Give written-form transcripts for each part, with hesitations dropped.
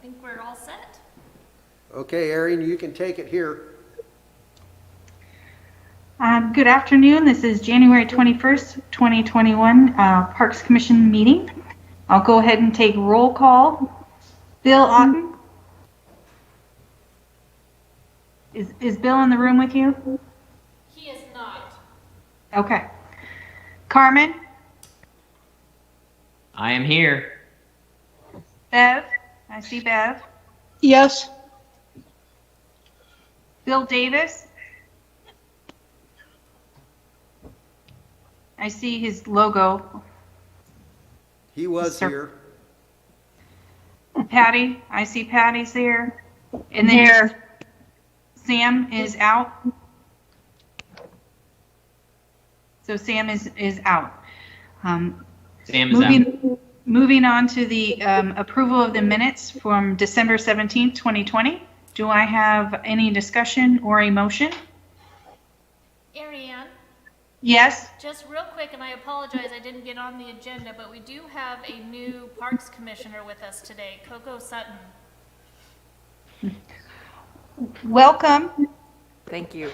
think we're all set. Okay, Arian, you can take it here. Good afternoon. This is January 21st, 2021 Parks Commission meeting. I'll go ahead and take roll call. Bill Otten? Is Bill in the room with you? He is not. Okay. Carmen? I am here. Bev? I see Bev. Yes. Bill Davis? I see his logo. He was Sir. here. Patty? I see Patty's there. And then Here. Sam is out. So Sam is out. Sam is out. Moving on to the approval of the minutes from December 17th, 2020. Do I have any discussion or a motion? Ariane, Yes? just real quick, and I apologize I didn't get on the agenda, but we do have a new Parks Commissioner with us today, Coco Sutton. Welcome. Thank you.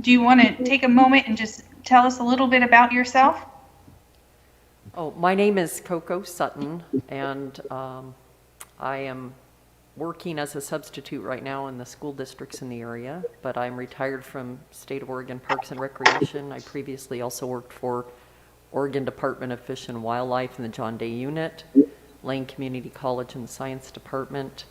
Do you want to take a moment and just tell us a little bit about yourself? Oh, my name is Coco Sutton, and I am working as a substitute right now in the school districts in the area, but I'm retired from State of Oregon Parks and Recreation. I previously also worked for Oregon Department of Fish and Wildlife in the John Day Unit, Lane Community College in the Science Department,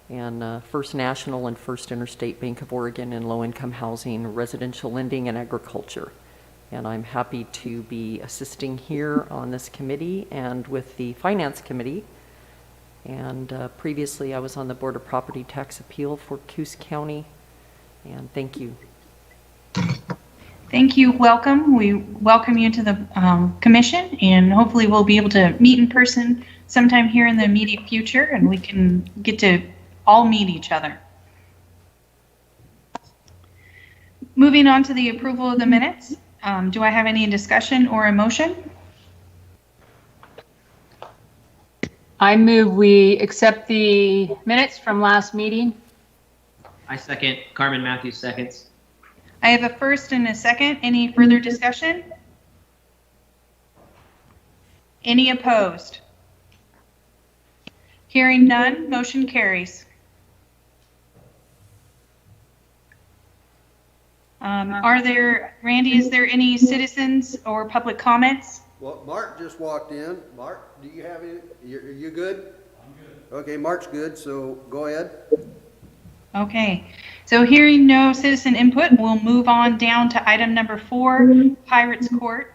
and First National and First Interstate Bank of Oregon in low-income housing, residential lending, and agriculture. And I'm happy to be assisting here on this committee and with the Finance Committee. And previously I was on the Board of Property Tax Appeal for Coos County. And thank you. Thank you. Welcome. We welcome you to the commission, and hopefully we'll be able to meet in person sometime here in the immediate future, and we can get to all meet each other. Moving on to the approval of the minutes. Do I have any discussion or a motion? I move we accept the minutes from last meeting. I second. Carmen Matthews seconds. I have a first and a second. Any further discussion? Any opposed? Hearing none, motion carries. Randy, is there any citizens or public comments? Well, Mark just walked in. Mark, do you have any? Are you good? I'm good. Okay, Mark's good, so go ahead. Okay, so hearing no citizen input, we'll move on down to item number 4, Pirates Court.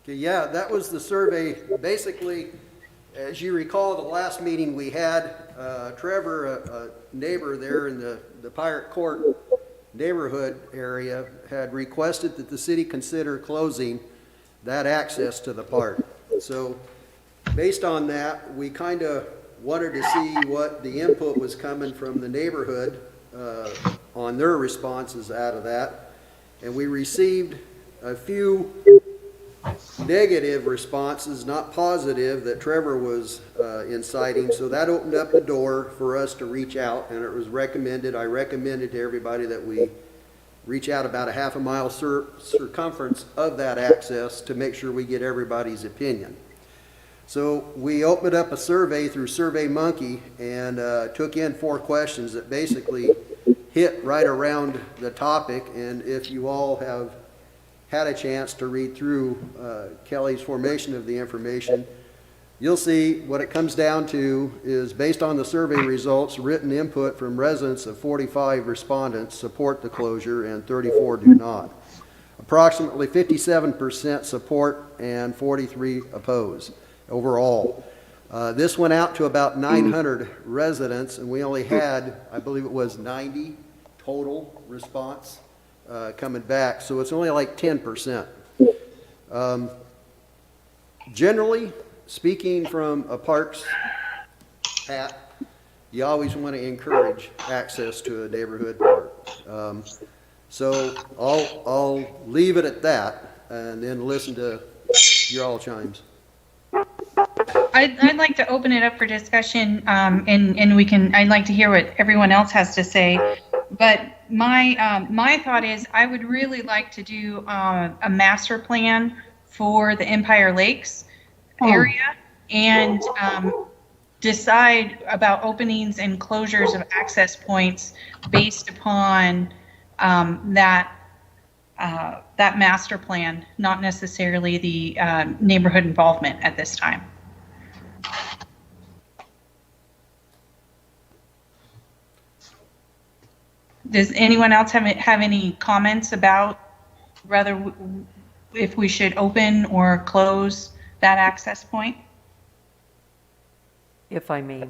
Okay, yeah, that was the survey. Basically, as you recall, the last meeting we had, Trevor, a neighbor there in the Pirate Court neighborhood area, had requested that the city consider closing that access to the park. So based on that, we kind of wanted to see what the input was coming from the neighborhood on their responses out of that. And we received a few negative responses, not positive, that Trevor was inciting. So that opened up the door for us to reach out, and it was recommended. I recommended to everybody that we reach out about a half a mile circumference of that access to make sure we get everybody's opinion. So we opened up a survey through SurveyMonkey and took in 4 questions that basically hit right around the topic. And if you all have had a chance to read through Kelly's formation of the information, you'll see what it comes down to is, based on the survey results, written input from residents of 45 respondents support the closure and 34 do not. Approximately 57% support and 43 oppose overall. This went out to about 900 residents, and we only had, I believe it was 90 total response coming back, so it's only like 10%. Generally speaking, from a parks hat, you always want to encourage access to a neighborhood park. So I'll leave it at that and then listen to You're all chimes. I'd like to open it up for discussion, and I'd like to hear what everyone else has to say. But my thought is I would really like to do a master plan for the Empire Lakes area and decide about openings and closures of access points based upon that master plan, not necessarily the neighborhood involvement at this time. Does anyone else have any comments about whether if we should open or close that access point? If I may,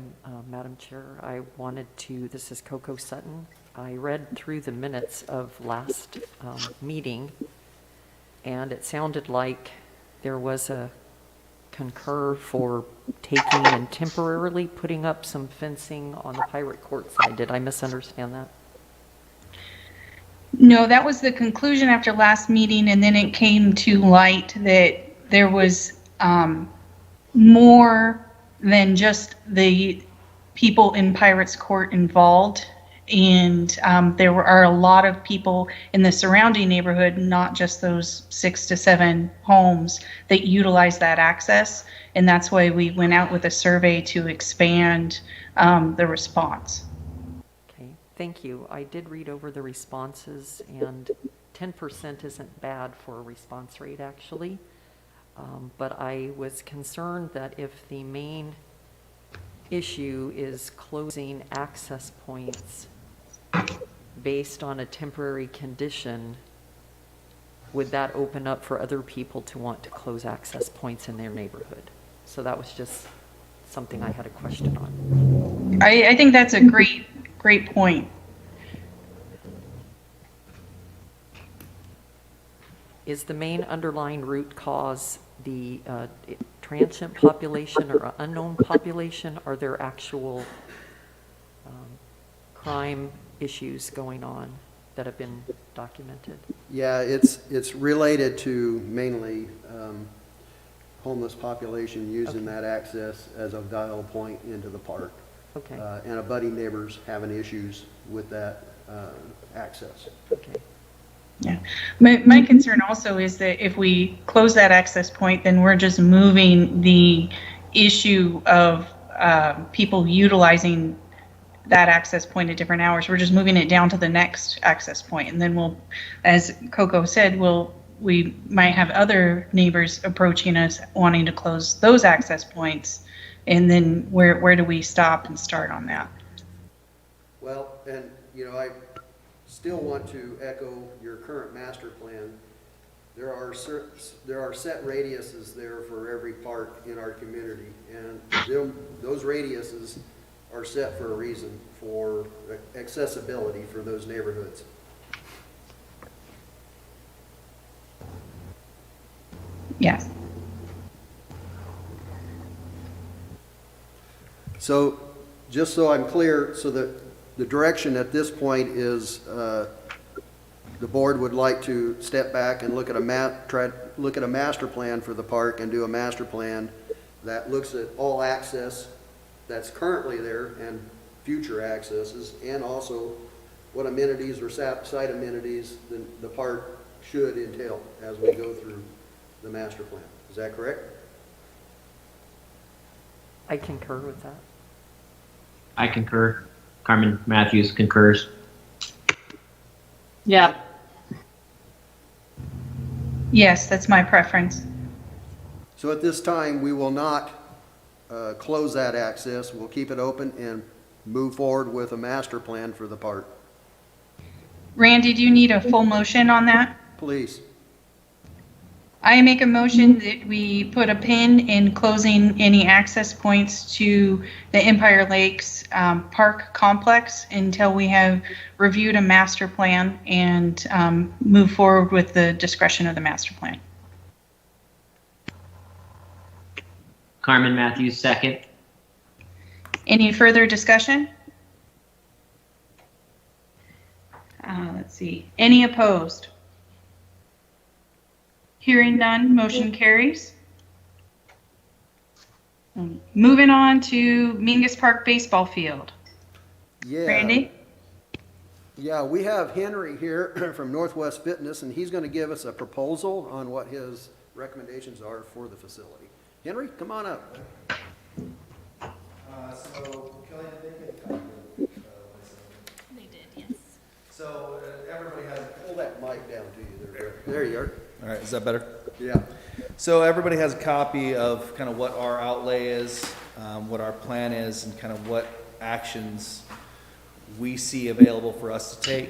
Madam Chair, I wanted to, this is Coco Sutton. I read through the minutes of last meeting, and it sounded like there was a concur for taking and temporarily putting up some fencing on the Pirate Court side. Did I misunderstand that? No, that was the conclusion after last meeting, and then it came to light that there was more than just the people in Pirates Court involved, and there are a lot of people in the surrounding neighborhood, not just those 6 to 7 homes that utilize that access, and that's why we went out with a survey to expand the response. Thank you. I did read over the responses, and 10% isn't bad for a response rate, actually. But I was concerned that if the main issue is closing access points based on a temporary condition, would that open up for other people to want to close access points in their neighborhood? So that was just something I had a question on. I think that's a great point. Is the main underlying root cause the transient population or unknown population? Are there actual crime issues going on that have been documented? Yeah, it's related to mainly homeless population using that access as a dial point into the park. Okay. And abutting neighbors having issues with that access. Okay. Yeah. My concern also is that if we close that access point, then we're just moving the issue of people utilizing that access point at different hours. We're just moving it down to the next access point. And then we'll, as Coco said, we might have other neighbors approaching us wanting to close those access points. And then where do we stop and start on that? Well, and I still want to echo your current master plan. There are set radiuses there for every park in our community, and those radiuses are set for a reason, for accessibility for those neighborhoods. Yes. So just so I'm clear, so that the direction at this point is the board would like to step back and look at a master plan for the park and do a master plan that looks at all access that's currently there and future accesses, and also what amenities or site amenities the park should entail as we go through the master plan. Is that correct? I concur with that. I concur. Carmen Matthews concurs. Yeah. Yes, that's my preference. So at this time, we will not close that access. We'll keep it open and move forward with a master plan for the park. Randy, do you need a full motion on that? Please. I make a motion that we put a pin in closing any access points to the Empire Lakes Park complex until we have reviewed a master plan and move forward with the discretion of the master plan. Carmen Matthews, second. Any further discussion? Let's see. Any opposed? Hearing none, motion carries. Moving on to Mingus Park baseball field. Yeah. Randy? Yeah, we have Henry here from Northwest Fitness, and he's going to give us a proposal on what his recommendations are for the facility. Henry, come on up. So, Kelly, did they get a copy of this? They did, yes. So everybody has, pull that mic down to you there. There you are. All right, is that better? Yeah. So everybody has a copy of kind of what our outlay is, what our plan is, and kind of what actions we see available for us to take.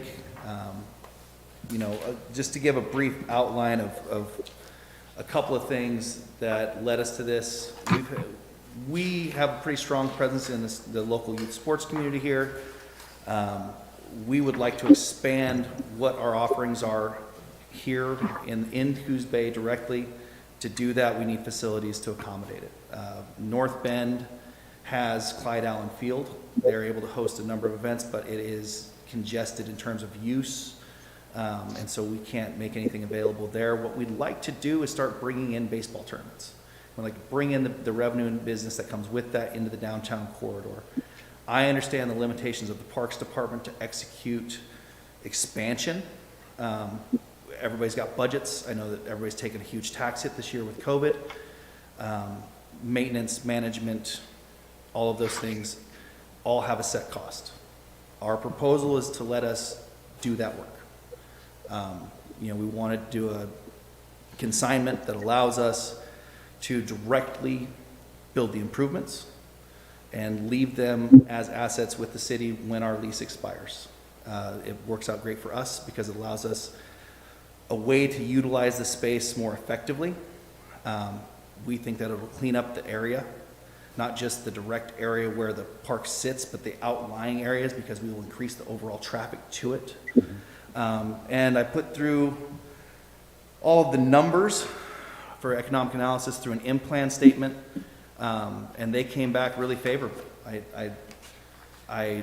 Just to give a brief outline of a couple of things that led us to this. We have a pretty strong presence in the local youth sports community here. We would like to expand what our offerings are here in Coos Bay directly. To do that, we need facilities to accommodate it. North Bend has Clyde Allen Field. They're able to host a number of events, but it is congested in terms of use, and so we can't make anything available there. What we'd like to do is start bringing in baseball tournaments. We'd like to bring in the revenue and business that comes with that into the downtown corridor. I understand the limitations of the Parks Department to execute expansion. Everybody's got budgets. I know that everybody's taken a huge tax hit this year with COVID. Maintenance, management, all of those things all have a set cost. Our proposal is to let us do that work. We want to do a consignment that allows us to directly build the improvements and leave them as assets with the city when our lease expires. It works out great for us because it allows us a way to utilize the space more effectively. We think that it'll clean up the area, not just the direct area where the park sits, but the outlying areas, because we will increase the overall traffic to it. And I put through all of the numbers for economic analysis through an in-plan statement, and they came back really favorably. I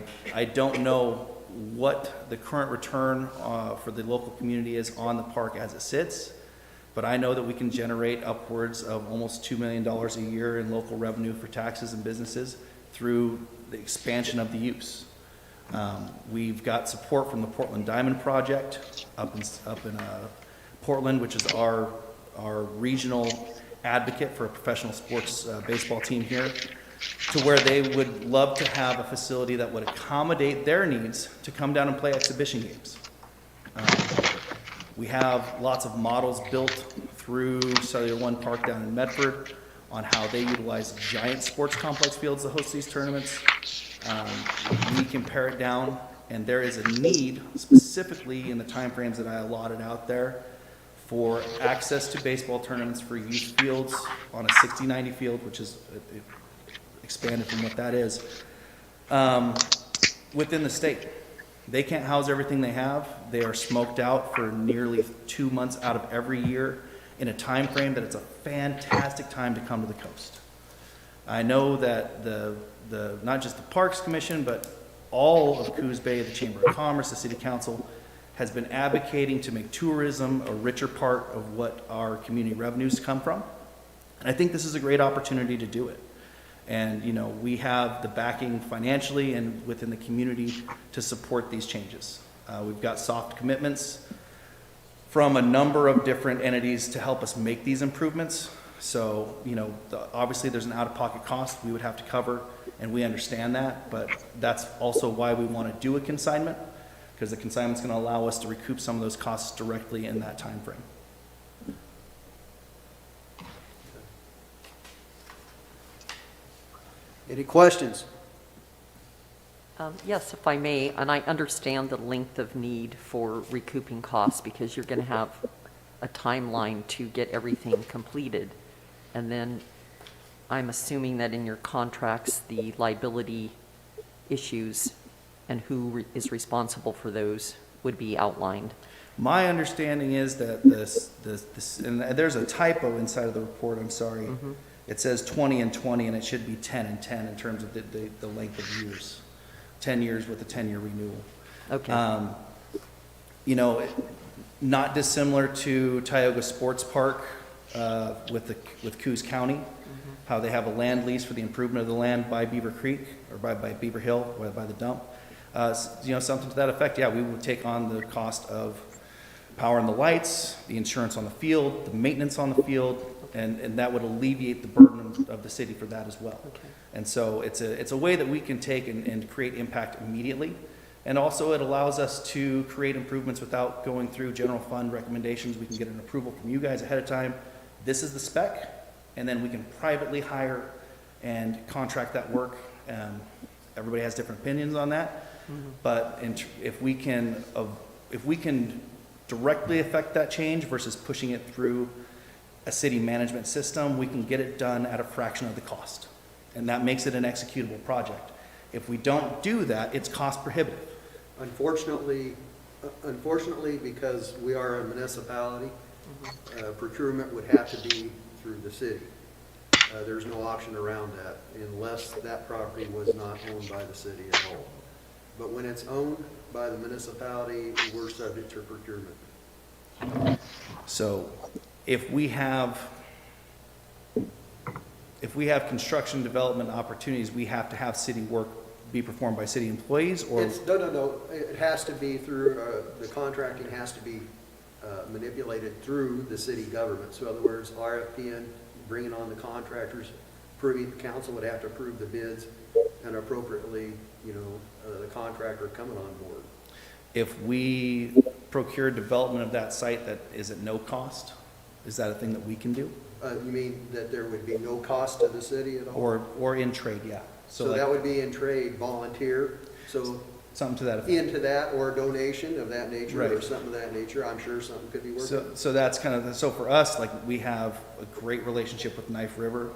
don't know what the current return for the local community is on the park as it sits, but I know that we can generate upwards of almost $2 million a year in local revenue for taxes and businesses through the expansion of the use. We've got support from the Portland Diamond Project up in Portland, which is our regional advocate for a professional sports baseball team here, to where they would love to have a facility that would accommodate their needs to come down and play exhibition games. We have lots of models built through Cellular One Park down in Medford on how they utilize giant sports complex fields to host these tournaments. We can pare it down, and there is a need, specifically in the timeframes that I allotted out there, for access to baseball tournaments for youth fields on a 60-90 field, which is expanded from what that is, within the state. They can't house everything they have. They are smoked out for nearly 2 months out of every year in a time frame that it's a fantastic time to come to the coast. I know that the not just the Parks Commission, but all of Coos Bay, the Chamber of Commerce, the City Council, has been advocating to make tourism a richer part of what our community revenues come from. And I think this is a great opportunity to do it. And, we have the backing financially and within the community to support these changes. We've got soft commitments from a number of different entities to help us make these improvements. So, obviously there's an out-of-pocket cost we would have to cover, and we understand that, but that's also why we want to do a consignment, because the consignment's going to allow us to recoup some of those costs directly in that time frame. Any questions? Yes, if I may, and I understand the length of need for recouping costs because you're going to have a timeline to get everything completed. And then I'm assuming that in your contracts, the liability issues and who is responsible for those would be outlined. My understanding is that this, and there's a typo inside of the report, I'm sorry. Mm-hmm. It says 20 and 20, and it should be 10 and 10 in terms of the length of years. 10 years with a 10-year renewal. Okay. Not dissimilar to Tioga Sports Park with Coos County. Mm-hmm. how they have a land lease for the improvement of the land by Beaver Creek, or by Beaver Hill, or by the dump. You know, something to that effect, yeah, we would take on the cost of power and the lights, the insurance on the field, the maintenance on the field, and that would alleviate the burden of the city for that as well. And so it's a way that we can take and create impact immediately. And also it allows us to create improvements without going through general fund recommendations. We can get an approval from you guys ahead of time. This is the spec, and then we can privately hire and contract that work. Everybody has different opinions on that, but if we can directly affect that change versus pushing it through a city management system, we can get it done at a fraction of the cost. And that makes it an executable project. If we don't do that, it's cost prohibitive. Unfortunately, because we are a municipality, procurement would have to be through the city. There's no option around that unless that property was not owned by the city at all. But when it's owned by the municipality, we're subject to procurement. So if we have construction development opportunities, we have to have city work be performed by city employees, or? No. It has to be through, the contracting has to be manipulated through the city government. So in other words, RFPing, bringing on the contractors, the council would have to approve the bids, and appropriately, the contractor coming on board. If we procure development of that site that is at no cost, is that a thing that we can do? You mean that there would be no cost to the city at all? Or in trade, yeah. So like that would be in trade, volunteer, so something to that effect. into that, or donation of that nature, or Right. something of that nature, I'm sure something could be worked So, out. so that's kind of, so for us, like, we have a great relationship with Knife River.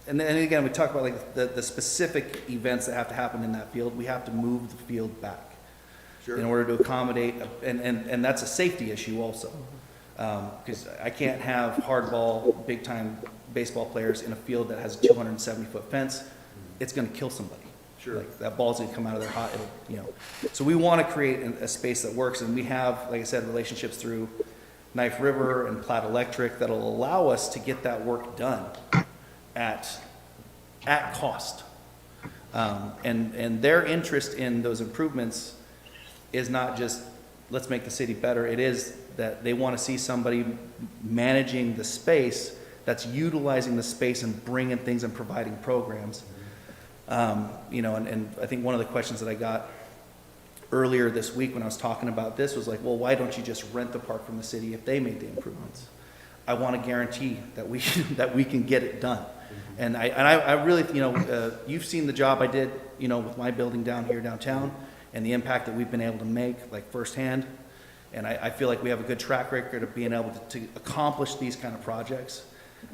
And then again, we talk about like the specific events that have to happen in that field. We have to move the field back Sure. in order to accommodate, and that's a safety issue also. Because I can't have hardball, big-time baseball players in a field that has a 270-foot fence. It's going to kill somebody. Sure. Like, that ball's going to come out of their hot, So we want to create a space that works, and we have, like I said, relationships through Knife River and Platt Electric that'll allow us to get that work done at cost. And their interest in those improvements is not just, let's make the city better. It is that they want to see somebody managing the space that's utilizing the space and bringing things and providing programs. And I think one of the questions that I got earlier this week when I was talking about this was like, well, why don't you just rent the park from the city if they made the improvements? I want to guarantee that we can get it done. And I really, you've seen the job I did, with my building down here downtown, and the impact that we've been able to make, like, firsthand. And I feel like we have a good track record of being able to accomplish these kind of projects.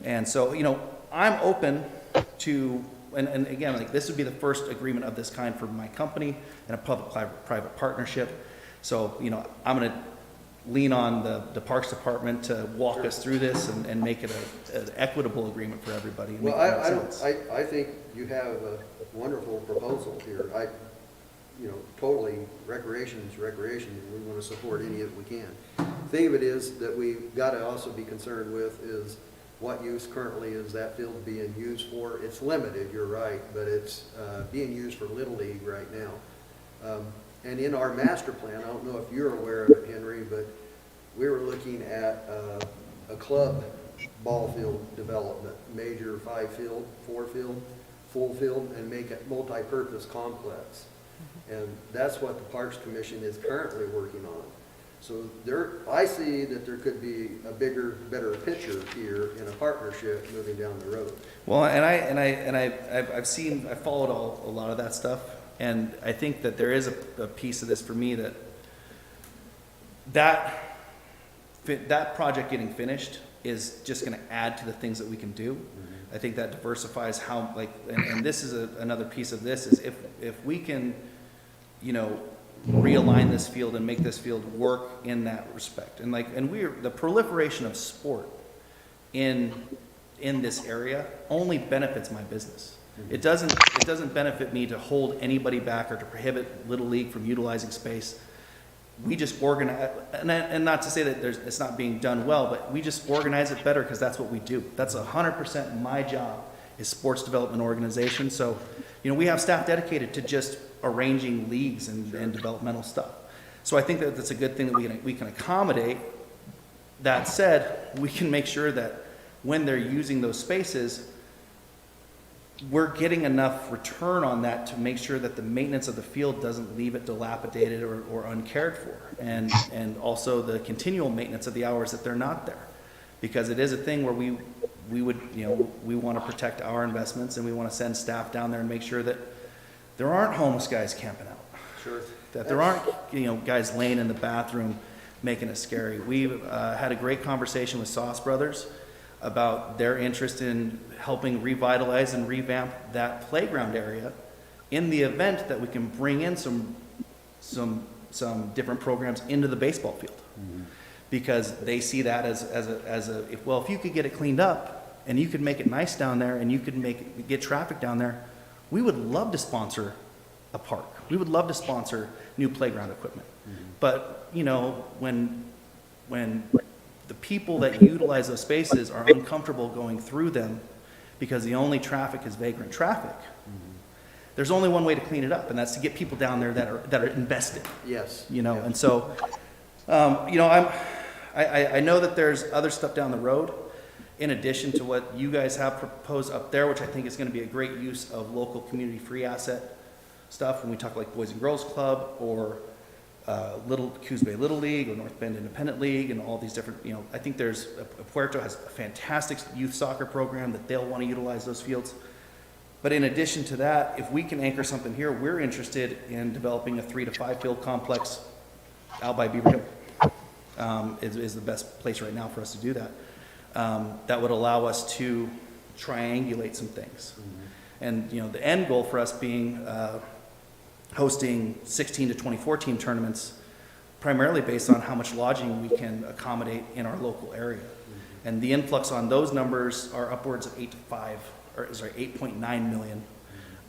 And so, I'm open to, and again, like, this would be the first agreement of this kind for my company and a public-private partnership. So, I'm going to lean on the Parks Department to walk us through this and make it an equitable agreement for everybody. and Well, make it make I sense. think you have a wonderful proposal here. Totally, recreation is recreation, and we want to support any that we can. Thing of it is that we've got to also be concerned with is what use currently is that field being used for. It's limited, you're right, but it's being used for Little League right now. And in our master plan, I don't know if you're aware of it, Henry, but we were looking at a club ball field development, major 5-field, 4-field, full field, and make it multi-purpose complex. And that's what the Parks Commission is currently working on. So I see that there could be a bigger, better picture here in a partnership moving down the road. Well, I've followed a lot of that stuff, and I think that there is a piece of this for me that project getting finished is just going to add to the things that we can do. I think that diversifies how, and this is another piece of this, is if we can, realign this field and make this field work in that respect. And the proliferation of sport in this area only benefits my business. It doesn't benefit me to hold anybody back or to prohibit Little League from utilizing space. We just organize, and not to say that it's not being done well, but we just organize it better because that's what we do. That's 100% my job, is sports development organization. So, we have staff dedicated to just arranging leagues and developmental stuff. So I think that that's a good thing that we can accommodate. That said, we can make sure that when they're using those spaces, we're getting enough return on that to make sure that the maintenance of the field doesn't leave it dilapidated or uncared for. And also the continual maintenance of the hours that they're not there. Because it is a thing where we would, we want to protect our investments, and we want to send staff down there and make sure that there aren't homeless guys camping out. Sure. That there aren't, guys laying in the bathroom making it scary. We've had a great conversation with Sauce Brothers about their interest in helping revitalize and revamp that playground area in the event that we can bring in some different programs into the baseball field. Mm-hmm. Because they see that if you could get it cleaned up and you could make it nice down there and you could get traffic down there, we would love to sponsor a park. We would love to sponsor new playground equipment. Mm-hmm. But, when the people that utilize those spaces are uncomfortable going through them because the only traffic is vagrant traffic, there's only one way to clean it up, and that's to get people down there that are invested. Yes. And so, I know that there's other stuff down the road in addition to what you guys have proposed up there, which I think is going to be a great use of local community free asset stuff when we talk like Boys and Girls Club or Coos Bay Little League or North Bend Independent League and all these different, I think there's, Puerto has a fantastic youth soccer program that they'll want to utilize those fields. But in addition to that, if we can anchor something here, we're interested in developing a 3 to 5 field complex out by Beaver Hill. Is the best place right now for us to do that. That would allow us to triangulate some things. Mm-hmm. And, the end goal for us being hosting 16 to 24 team tournaments, primarily based on how much lodging we can accommodate in our local area. Mm-hmm. And the influx on those numbers are upwards of 8.9 million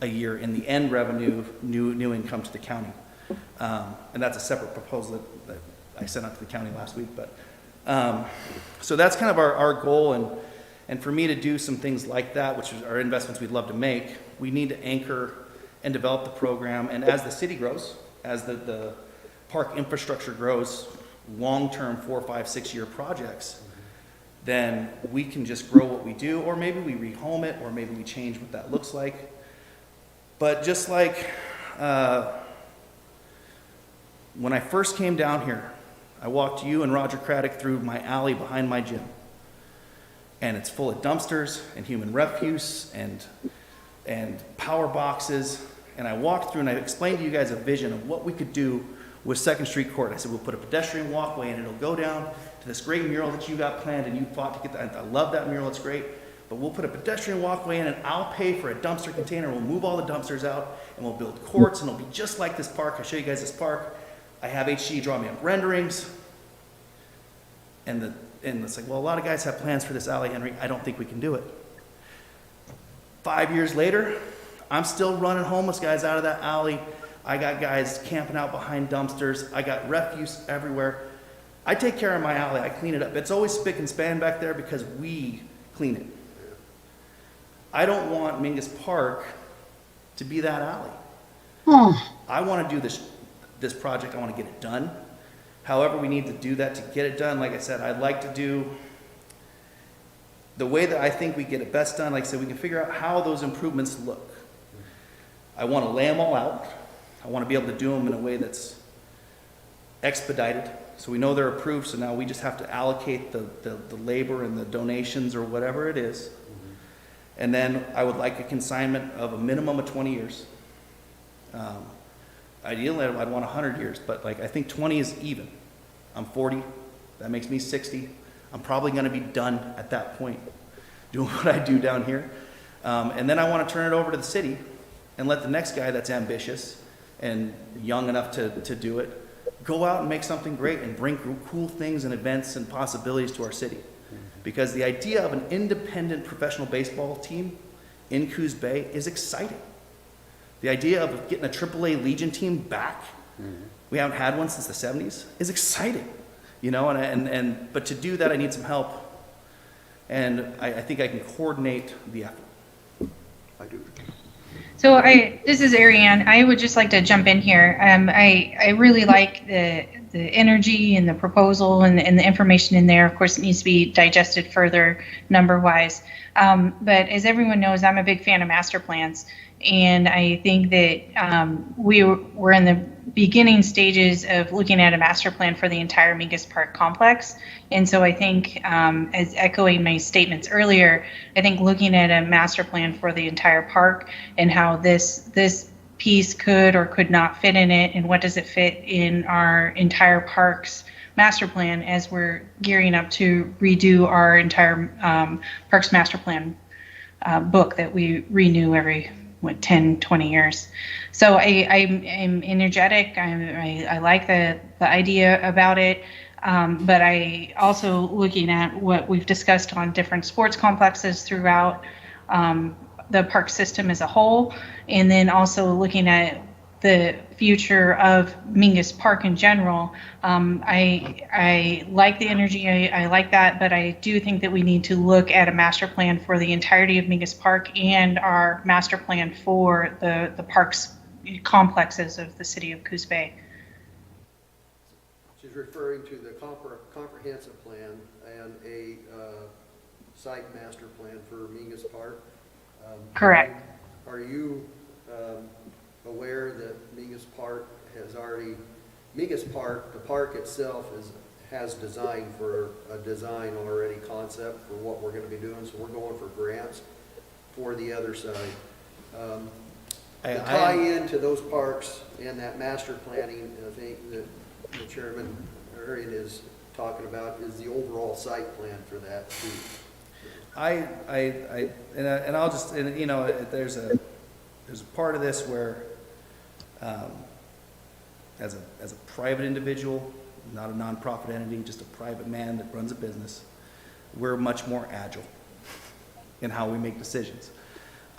a year in the end revenue, new income to the county. And that's a separate proposal that I sent out to the county last week. But so that's kind of our goal. And for me to do some things like that, which are investments we'd love to make, we need to anchor and develop the program. And as the city grows, as the park infrastructure grows, long-term 4, 5, 6 year projects, then we can just grow what we do, or maybe we rehome it, or maybe we change what that looks like. But just like when I first came down here, I walked you and Roger Craddock through my alley behind my gym. And it's full of dumpsters and human refuse and power boxes. And I walked through and I explained to you guys a vision of what we could do with 2nd Street Court. I said, we'll put a pedestrian walkway and it'll go down to this great mural that you got planned and you fought to get that. I love that mural, it's great. But we'll put a pedestrian walkway in and I'll pay for a dumpster container. We'll move all the dumpsters out and we'll build courts and it'll be just like this park. I'll show you guys this park. I have HG draw me up renderings. And it's like, well, a lot of guys have plans for this alley, Henry. I don't think we can do it. 5 years later, I'm still running homeless guys out of that alley. I got guys camping out behind dumpsters. I got refuse everywhere. I take care of my alley. I clean it up. It's always spick and span back there because we clean it. I don't want Mingus Park to be that alley. I want to do this project. I want to get it done. However we need to do that to get it done, like I said, I'd like to do the way that I think we get it best done. Like I said, we can figure out how those improvements look. I want to lay them all out. I want to be able to do them in a way that's expedited. So we know they're approved, so now we just have to allocate the labor and the donations or whatever it is. Mm-hmm. And then I would like a consignment of a minimum of 20 years. Ideally, I'd want 100 years, but I think 20 is even. I'm 40, that makes me 60. I'm probably going to be done at that point doing what I do down here. And then I want to turn it over to the city and let the next guy that's ambitious and young enough to do it go out and make something great and bring cool things and events and possibilities to our city. Because the idea of an independent professional baseball team in Coos Bay is exciting. The idea of getting a AAA Legion team back, we haven't had one since the 70s, is exciting. But to do that, I need some help. And I think I can coordinate the effort. I do. So this is Ariane. I would just like to jump in here. I really like the energy and the proposal and the information in there. Of course, it needs to be digested further number wise. But as everyone knows, I'm a big fan of master plans. And I think that we're in the beginning stages of looking at a master plan for the entire Mingus Park complex. And so I think, as echoing my statements earlier, I think looking at a master plan for the entire park and how this piece could or could not fit in it, and what does it fit in our entire park's master plan as we're gearing up to redo our entire parks master plan book that we renew every 10, 20 years. So I'm energetic. I like the idea about it. But I also looking at what we've discussed on different sports complexes throughout the park system as a whole, and then also looking at the future of Mingus Park in general. I like the energy, I like that, but I do think that we need to look at a master plan for the entirety of Mingus Park and our master plan for the parks complexes of the city of Coos Bay. She's referring to the comprehensive plan and a site master plan for Mingus Park. Correct. Are you aware that Mingus Park, the park itself has design already concept for what we're going to be doing, so we're going for grants for the other side. To tie into those parks and that master planning, I think that the Chairman Arian is talking about is the overall site plan for that too. And I'll just, and, you know, there's a part of this where, as a private individual, not a nonprofit entity, just a private man that runs a business, we're much more agile in how we make decisions.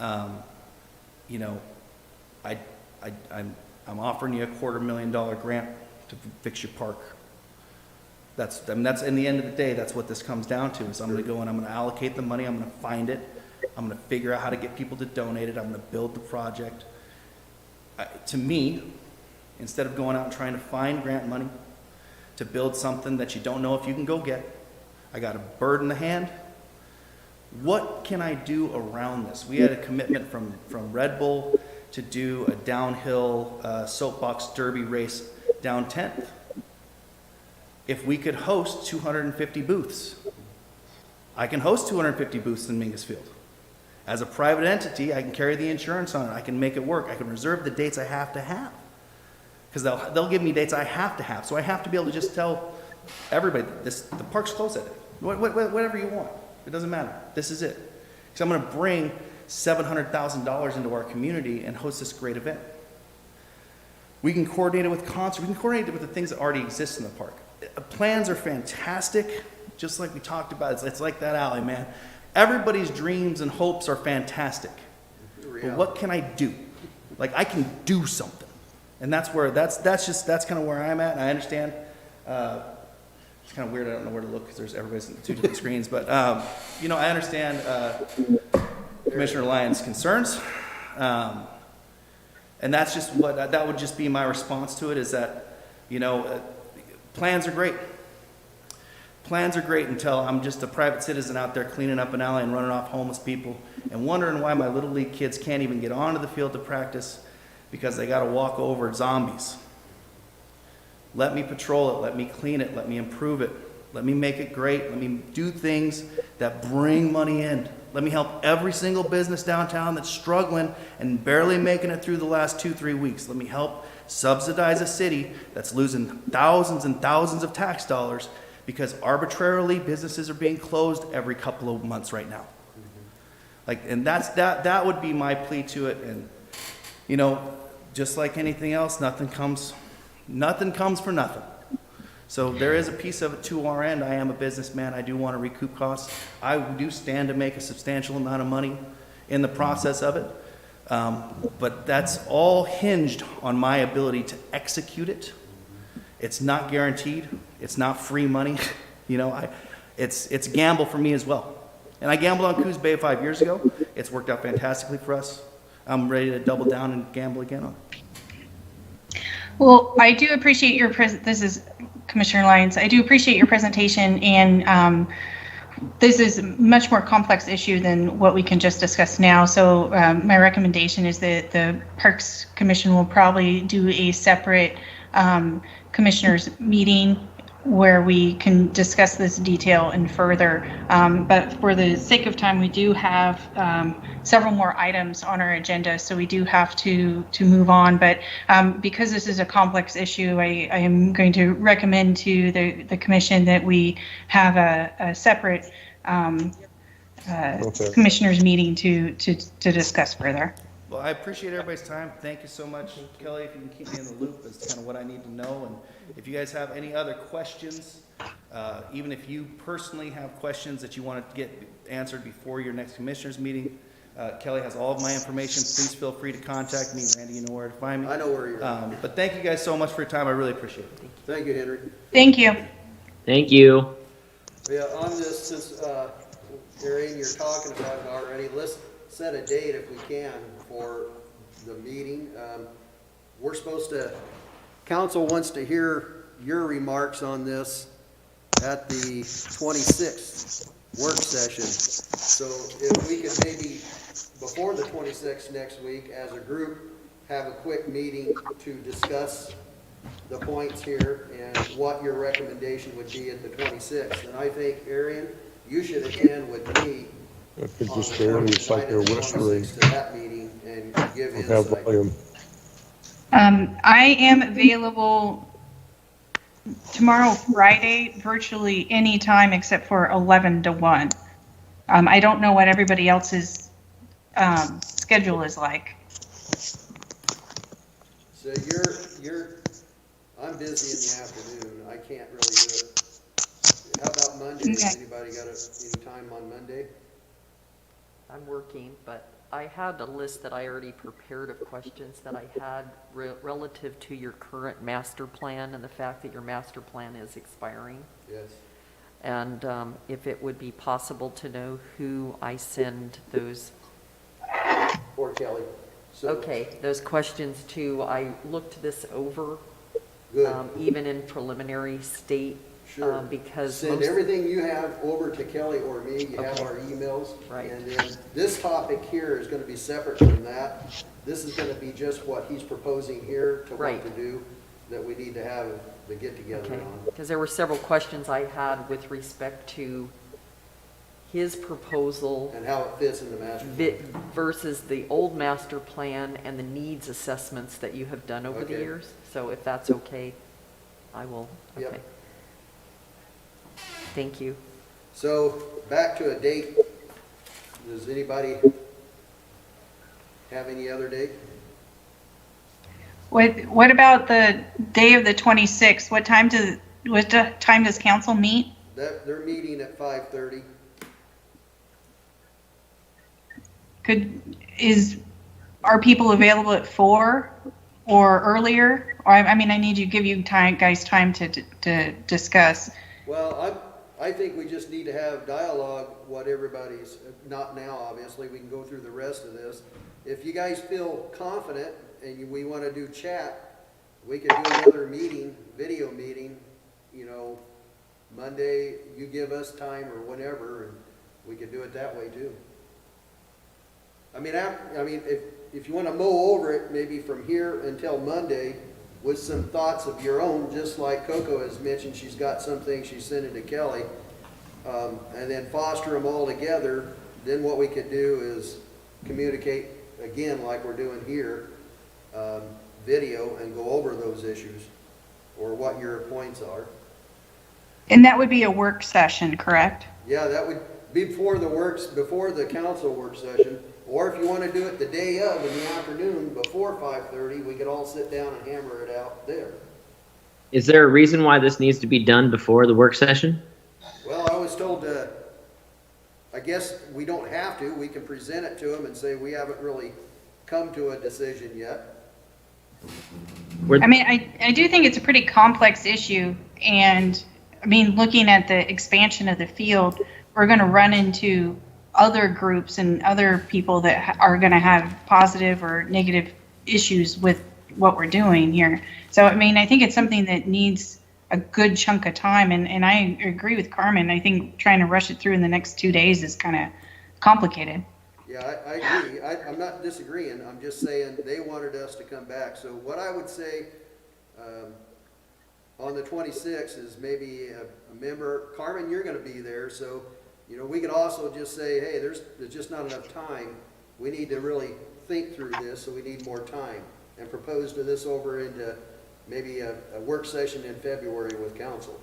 You know, I'm offering you a $250,000 grant to fix your park. That's in the end of the day, that's what this comes down to, is I'm going to go and I'm going to allocate the money, I'm going to find it, I'm going to figure out how to get people to donate it, I'm going to build the project. To me, instead of going out and trying to find grant money to build something that you don't know if you can go get, I got a bird in the hand. What can I do around this? We had a commitment from Red Bull to do a downhill soapbox derby race down 10th. If we could host 250 booths, I can host 250 booths in Mingus Field. As a private entity, I can carry the insurance on it. I can make it work. I can reserve the dates I have to have. Because they'll give me dates I have to have. So I have to be able to just tell everybody, the park's closed at it. Whatever you want. It doesn't matter. This is it. Because I'm going to bring $700,000 into our community and host this great event. We can coordinate it with concerts. We can coordinate it with the things that already exist in the park. Plans are fantastic, just like we talked about. It's like that alley, man. Everybody's dreams and hopes are fantastic. But what can I do? Like, I can do something. And that's kind of where I'm at, and I understand. It's kind of weird, I don't know where to look because everybody's on two different screens, but you know, I understand Commissioner Lyon's concerns. And that's just that would just be my response to it, is that, you know, plans are great. Plans are great until I'm just a private citizen out there cleaning up an alley and running off homeless people and wondering why my Little League kids can't even get onto the field to practice because they got to walk over zombies. Let me patrol it, let me clean it, let me improve it, let me make it great, let me do things that bring money in. Let me help every single business downtown that's struggling and barely making it through the last 2-3 weeks. Let me help subsidize a city that's losing thousands and thousands of tax dollars because arbitrarily businesses are being closed every couple of months right now. Like, and that would be my plea to it. And, you know, just like anything else, nothing comes for nothing. So there is a piece of it to our end. I am a businessman. I do want to recoup costs. I do stand to make a substantial amount of money in the process of it. But that's all hinged on my ability to execute it. It's not guaranteed. It's not free money. You know, it's a gamble for me as well. And I gambled on Coos Bay 5 years ago, It's worked out fantastically for us. I'm ready to double down and gamble again on it. Well, I do appreciate your this is Commissioner Lyons. I do appreciate your presentation, and this is a much more complex issue than what we can just discuss now. So my recommendation is that the Parks Commission will probably do a separate commissioners meeting where we can discuss this detail and further. But for the sake of time, we do have several more items on our agenda, so we do have to move on. But because this is a complex issue, I am going to recommend to the commission that we have a separate commissioners meeting to discuss further. Well, I appreciate everybody's time. Thank you so much, Kelly, if you can keep me in the loop as to kind of what I need to know. And if you guys have any other questions, even if you personally have questions that you want to get answered before your next commissioners meeting, Kelly has all of my information. Please feel free to contact me. Randy, you know where to find me. I know where you're at. But thank you guys so much for your time. I really appreciate it. Thank you, Henry. Thank you. Thank you. Yeah, on this, since, Arian, you're talking about it already, let's set a date if we can for the meeting. We're supposed to, council wants to hear your remarks on this at the 26th work session. So if we could maybe, before the 26th next week, as a group, have a quick meeting to discuss the points here and what your recommendation would be at the 26th. And I think, Arian, you should attend with me I think this area is like a whispering to that meeting and give of have insight. volume. I am available tomorrow, Friday, virtually any time except for 11 to 1. I don't know what everybody else's schedule is like. So I'm busy in the afternoon. I can't really do it. How about Monday? Okay. Has anybody got any time on Monday? I'm working, but I had a list that I already prepared of questions that I had relative to your current master plan and the fact that your master plan is expiring. Yes. And if it would be possible to know who I send those, Or Kelly. So, okay, those questions to. I looked this over, good. even in preliminary state, Sure. because Send most, everything you have over to Kelly or me. You have Okay. our emails. Right. And then this topic here is going to be separate from that. This is going to be just what he's proposing here to Right. what to do that we need to have the get together okay, on. because there were several questions I had with respect to his proposal And how it fits in the master plan. versus the old master plan and the needs assessments that you have done over the Okay. years. So if that's okay, I will, Yep. okay. Thank you. So back to a date. Does anybody have any other date? What about the day of the 26th? What time does council meet? They're meeting at 5:30. Are people available at 4 or earlier? Or I mean, I need to give you guys time to discuss. Well, I think we just need to have dialogue, what everybody's, not now, obviously, we can go through the rest of this. If you guys feel confident and we want to do chat, we could do another meeting, video meeting, you know, Monday, you give us time or whatever, and we could do it that way too. I mean, if you want to mow over it, maybe from here until Monday, with some thoughts of your own, just like Coco has mentioned, she's got some things she's sending to Kelly, and then foster them all together, then what we could do is communicate again like we're doing here, video, and go over those issues, or what your points are. And that would be a work session, correct? Yeah, that would be before the council work session, or if you want to do it the day of in the afternoon before 5:30, we could all sit down and hammer it out there. Is there a reason why this needs to be done before the work session? Well, I was told I guess we don't have to. We can present it to them and say we haven't really come to a decision yet. I mean, I do think it's a pretty complex issue, and I mean, looking at the expansion of the field, we're going to run into other groups and other people that are going to have positive or negative issues with what we're doing here. So, I mean, I think it's something that needs a good chunk of time. And I agree with Carmen. I think trying to rush it through in the next 2 days is kind of complicated. Yeah, I agree. I'm not disagreeing. I'm just saying they wanted us to come back. So what I would say, on the 26th is maybe a member, Carmen, you're gonna be there, so, you know, we could also just say, hey, there's just not enough time. We need to really think through this, so we need more time, and propose to this over into maybe a work session in February with council,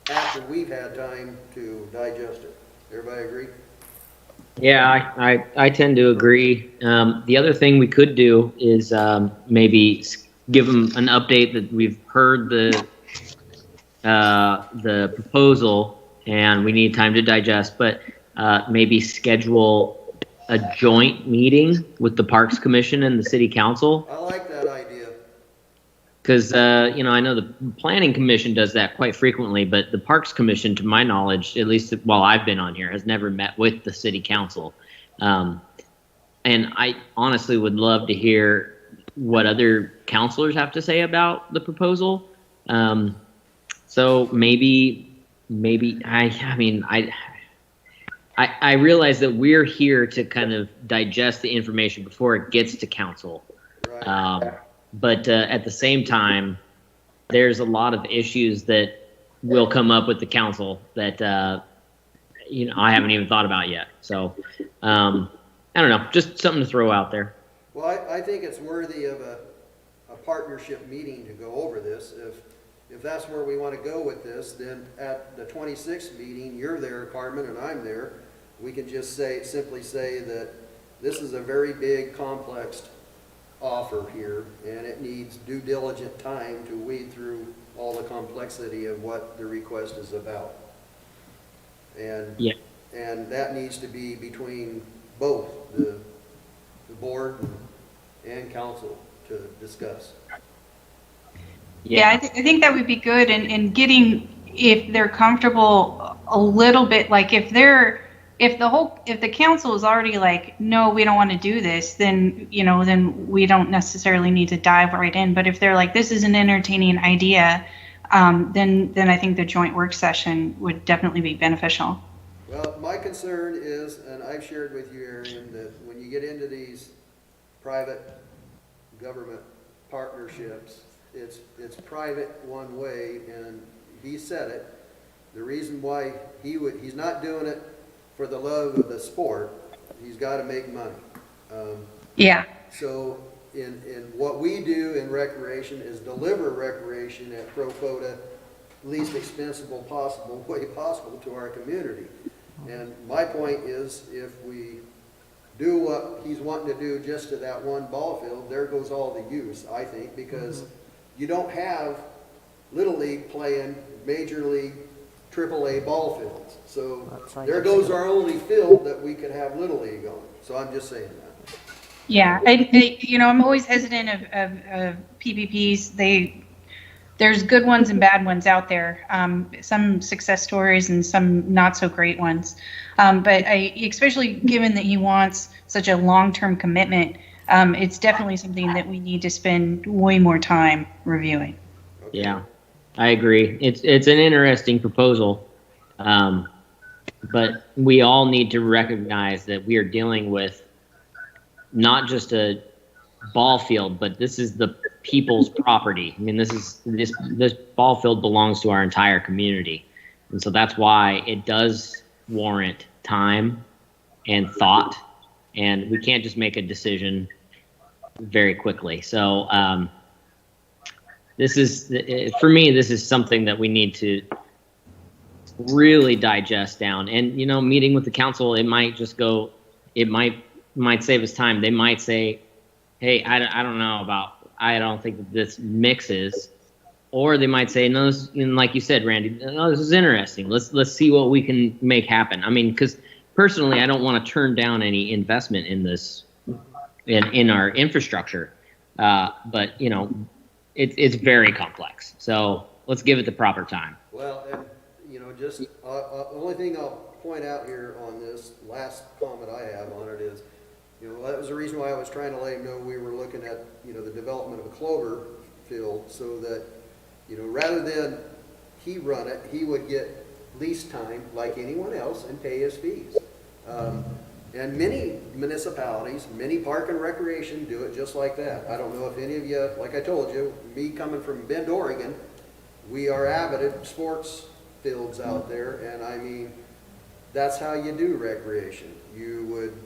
after we've had time to digest it. Everybody agree? Yeah, I tend to agree. The other thing we could do is maybe give them an update that we've heard the proposal and we need time to digest, but maybe schedule a joint meeting with the Parks Commission and the City Council. I like that idea. Because, you know, I know the Planning Commission does that quite frequently, but the Parks Commission, to my knowledge, at least while I've been on here, has never met with the City Council. And I honestly would love to hear what other councilors have to say about the proposal. So maybe I realize that we're here to kind of digest the information before it gets to council. Right. But at the same time, there's a lot of issues that will come up with the council that, you know, I haven't even thought about yet. So, I don't know, just something to throw out there. Well, I think it's worthy of a partnership meeting to go over this. If that's where we want to go with this, then at the 26th meeting, you're there, Carmen, and I'm there. We can just simply say that this is a very big, complex offer here, and it needs due diligent time to weed through all the complexity of what the request is about. And Yeah. and that needs to be between both the board and council to discuss. Yeah, I think that would be good, and getting, if they're comfortable a little bit, like if the council is already like, no, we don't want to do this, then, you know, then we don't necessarily need to dive right in. But if they're like, this is an entertaining idea, then I think the joint work session would definitely be beneficial. Well, my concern is, and I've shared with you, Arian, that when you get into these private government partnerships, it's private one way, and he said it. The reason why he's not doing it for the love of the sport. He's got to make money. Yeah. So in what we do in recreation is deliver recreation at pro quota, least expensive possible way possible to our community. And my point is, if we do what he's wanting to do just to that one ball field, there goes all the use, I think, because you don't have Little League playing Major League AAA ball fields. So there goes our only field that we could have Little League on. So I'm just saying that. Yeah, you know, I'm always hesitant of PPPs. There's good ones and bad ones out there. Some success stories and some not so great ones. But especially given that he wants such a long-term commitment, it's definitely something that we need to spend way more time reviewing. Okay. Yeah, I agree. It's an interesting proposal, but we all need to recognize that we are dealing with not just a ball field, but this is the people's property. I mean, this ball field belongs to our entire community, and so that's why it does warrant time and thought, and we can't just make a decision very quickly. So this is, for me, this is something that we need to really digest down. And, you know, meeting with the council, it might just go, it might save us time. They might say, hey, I don't know about, I don't think that this mixes. Or they might say, no, this, and like you said, Randy, no, this is interesting. Let's see what we can make happen. I mean, because personally, I don't want to turn down any investment in this, in our infrastructure. But, you know, it's very complex. So let's give it the proper time. Well, and, you know, just, the only thing I'll point out here on this last comment I have on it is, you know, that was the reason why I was trying to let him know we were looking at, you know, the development of a clover field, so that, you know, rather than he run it, he would get lease time like anyone else and pay his fees. And many municipalities, many park and recreation do it just like that. I don't know if any of you, like I told you, me coming from Bend, Oregon, we are avid at sports fields out there, and I mean, that's how you do recreation. You would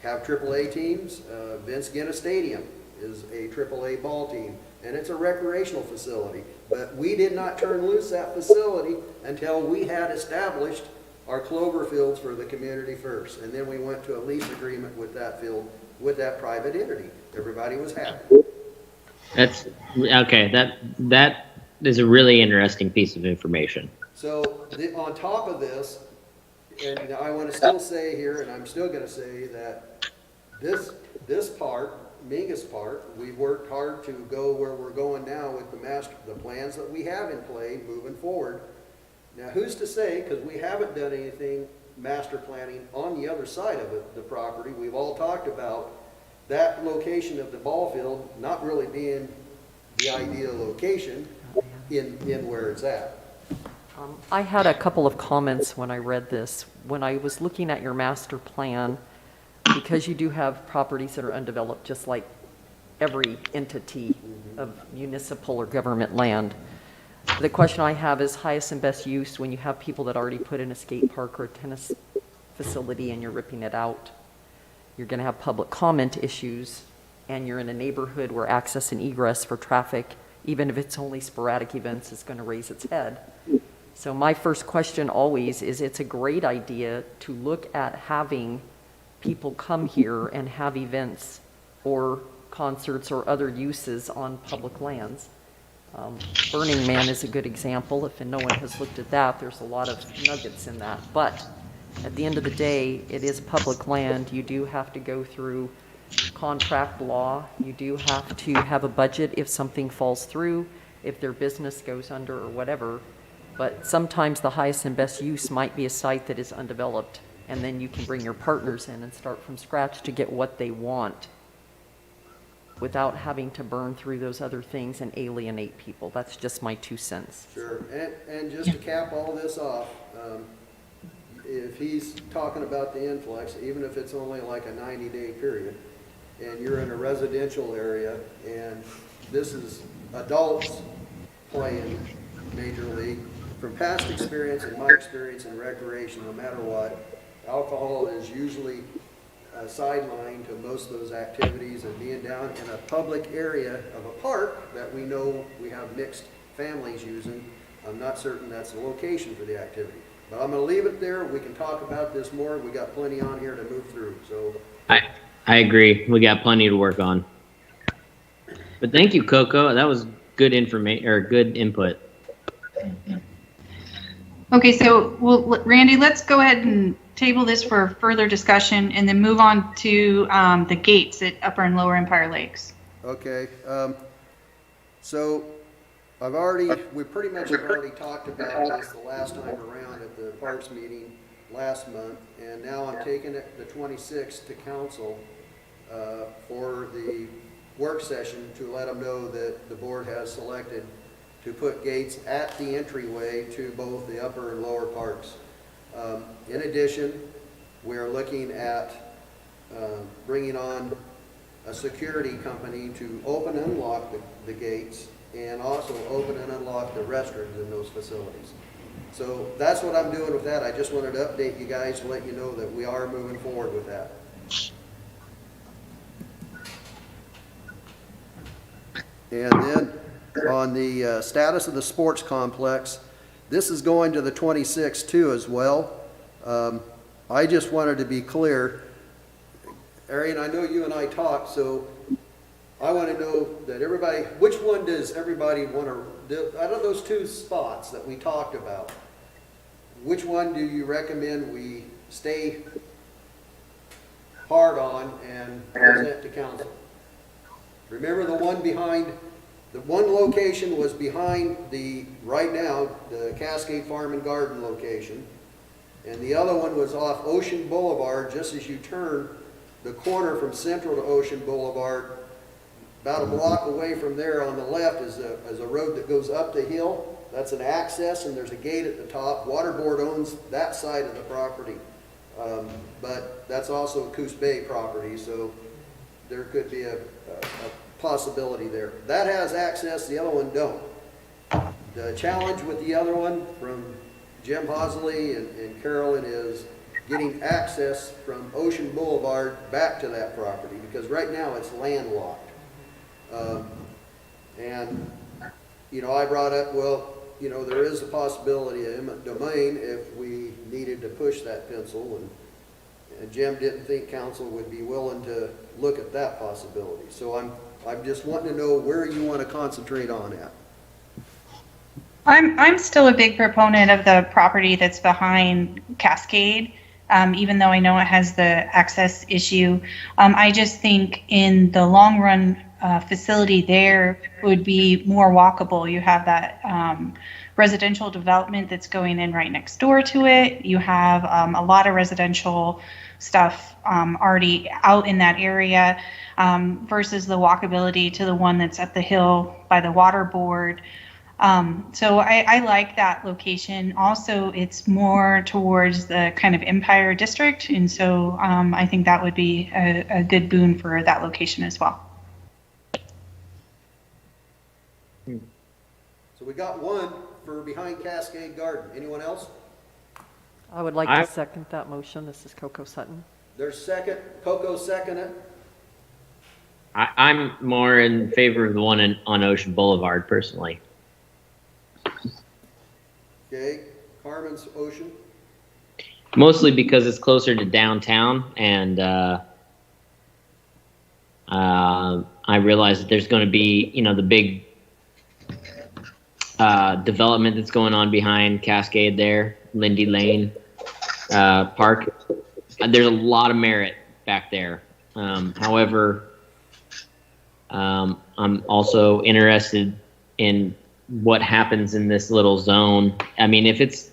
have AAA teams. Vince Guinness Stadium is a AAA ball team, and it's a recreational facility. But we did not turn loose that facility until we had established our clover fields for the community first. And then we went to a lease agreement with that field, with that private entity. Everybody was happy. That's okay. That is a really interesting piece of information. So on top of this, and I want to still say here, and I'm still going to say that this part, Mingus Park, we worked hard to go where we're going now with the plans that we have in play moving forward. Now, who's to say, because we haven't done anything master planning on the other side of it, the property. We've all talked about that location of the ball field not really being the ideal location in where it's at. I had a couple of comments when I read this. When I was looking at your master plan, because you do have properties that are undeveloped, just like every entity of municipal or government land. The question I have is highest and best use when you have people that already put in a skate park or a tennis facility and you're ripping it out. You're going to have public comment issues, and you're in a neighborhood where access and egress for traffic, even if it's only sporadic events, is going to raise its head. So my first question always is, it's a great idea to look at having people come here and have events or concerts or other uses on public lands. Burning Man is a good example. If no one has looked at that, there's a lot of nuggets in that. But at the end of the day, it is public land. You do have to go through contract law. You do have to have a budget if something falls through, if their business goes under or whatever. But sometimes the highest and best use might be a site that is undeveloped, and then you can bring your partners in and start from scratch to get what they want without having to burn through those other things and alienate people. That's just my 2 cents. Sure, and just to cap all this off, if he's talking about the influx, even if it's only like a 90-day period, and you're in a residential area, and this is adults playing Major League, from past experience and my experience in recreation, no matter what, alcohol is usually a sideline to most of those activities, and being down in a public area of a park that we know we have mixed families using, I'm not certain that's the location for the activity. But I'm going to leave it there. We can talk about this more. We got plenty on here to move through. So I agree. We got plenty to work on. But thank you, Coco. That was good information or good input. Okay, so Randy, let's go ahead and table this for further discussion and then move on to the gates at Upper and Lower Empire Lakes. okay, so we pretty much have already talked about this the last time around at the Parks meeting last month, and now I'm taking it the 26th to council for the work session to let them know that the board has selected to put gates at the entryway to both the upper and lower parks. In addition, we're looking at bringing on a security company to open and unlock the gates, and also open and unlock the restrooms in those facilities. So that's what I'm doing with that. I just wanted to update you guys to let you know that we are moving forward with that. And then on the status of the sports complex, this is going to the 26th too as well. I just wanted to be clear, Arian, I know you and I talked, so I want to know that everybody, which one does everybody want to do? Out of those 2 spots that we talked about, which one do you recommend we stay hard on and present to council? Remember the one location was behind right now, the Cascade Farm and Garden location. And the other one was off Ocean Boulevard, just as you turn the corner from Central to Ocean Boulevard. About a block away from there on the left is a road that goes up the hill. That's an access, and there's a gate at the top. Water Board owns that side of the property. But that's also Coos Bay property, so there could be a possibility there. That has access, the other one don't. The challenge with the other one from Jim Hosley and Carolyn is getting access from Ocean Boulevard back to that property, because right now it's landlocked. And, you know, I brought up, well, you know, there is a possibility of eminent domain if we needed to push that pencil, and Jim didn't think council would be willing to look at that possibility. So I'm just wanting to know where you want to concentrate on at. I'm still a big proponent of the property that's behind Cascade, even though I know it has the access issue. I just think in the long run, facility there would be more walkable. You have that residential development that's going in right next door to it. You have a lot of residential stuff already out in that area versus the walkability to the one that's at the hill by the water board. So I like that location. Also, it's more towards the kind of Empire District, and so I think that would be a good boon for that location as well. So we got one for behind Cascade Garden. Anyone else? I would like to second that motion. This is Coco Sutton. There's second. Coco second it. I'm more in favor of the one on Ocean Boulevard personally. Okay. Carmen's Ocean. Mostly because it's closer to downtown, and I realize that there's going to be, you know, the big development that's going on behind Cascade there, Lindy Lane Park. There's a lot of merit back there. However, I'm also interested in what happens in this little zone. I mean, if it's